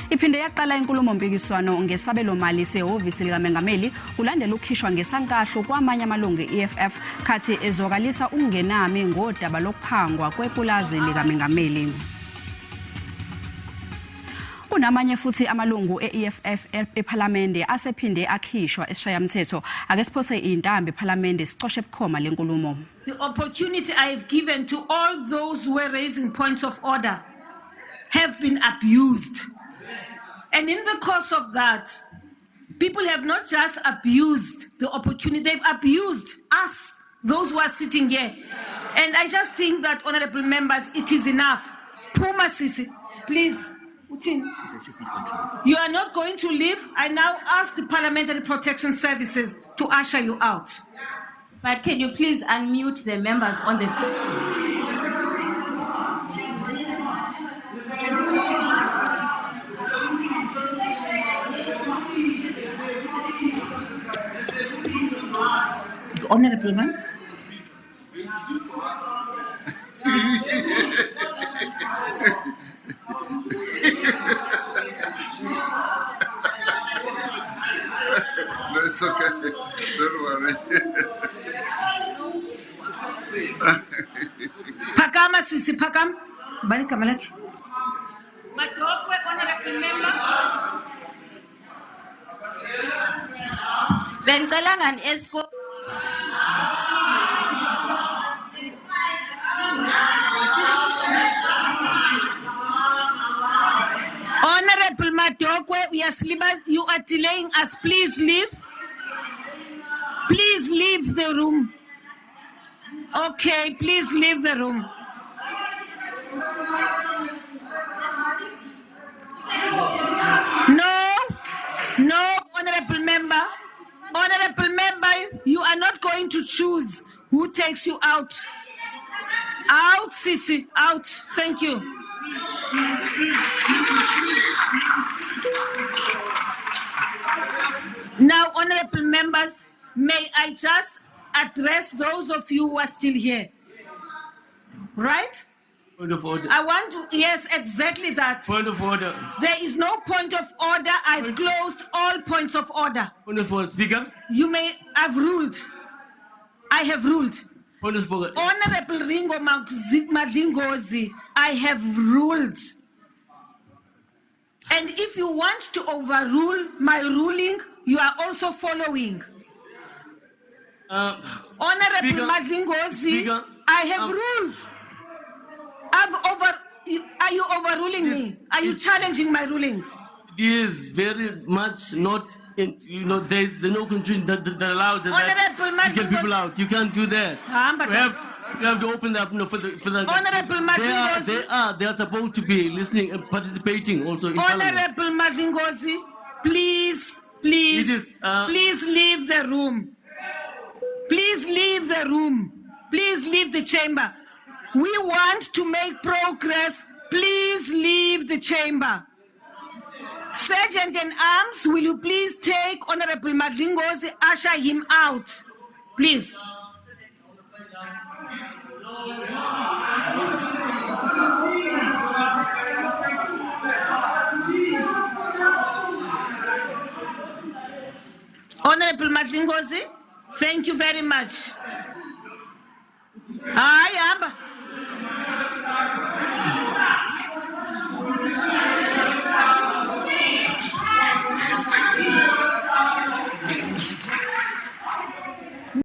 Iphinde yaqala inkulumo mpikiswano ngesabelomali sehhovisi likamengameli kulandela ukukhishwa ngesankahlo kwamanye amalungu eEFF khathi ezokalisa ukungenami ngodaba lokuphangwa kwepulazi likamengameli. Kunamanye futhi amalungu eEFF ePhalamende asephinde akhishwa esishayamthetho ake siphose izintambo ePhalamende sicoshe bukhoma lenkulumo. The opportunity I have given to all those who are raising points of order have been abused. And in the course of that, people have not just abused the opportunity, they've abused us, those who are sitting here. And I just think that, honorable members, it is enough. Puma Sisi, please. You are not going to leave. I now ask the Parliamentary Protection Services to usher you out. But can you please unmute the members on the Honorable man. No, it's okay. Don't worry. Pakama Sisi, Pakam. Bani Kamalaki. Matokwe, honorable member. Bengicela ngani esko Honorable Matokwe, you are delaying us. Please leave. Please leave the room. Okay, please leave the room. No, honorable member. Honorable member, you are not going to choose who takes you out. Out, Sisi, out. Thank you. Now, honorable members, may I just address those of you who are still here? Right? Point of order. I want to, yes, exactly that. Point of order. There is no point of order. I've closed all points of order. Point of order. Speaker. I've ruled. I have ruled. Point of order. Honorable Ringo Madlingozi, I have ruled. And if you want to overrule my ruling, you are also following. Honorable Madlingozi, I have ruled. Are you overruling me? Are you challenging my ruling? It is very much not, there's no constitution that allows that you get people out. You can't do that. You have to open up for the Honorable Madlingozi. They are supposed to be listening and participating also in Parliament. Honorable Madlingozi, please leave the room. Please leave the room. Please leave the chamber. We want to make progress. Please leave the chamber. Sergeant in arms, will you please take Honorable Madlingozi, usher him out, please. Honorable Madlingozi, thank you very much. Hi, Abba.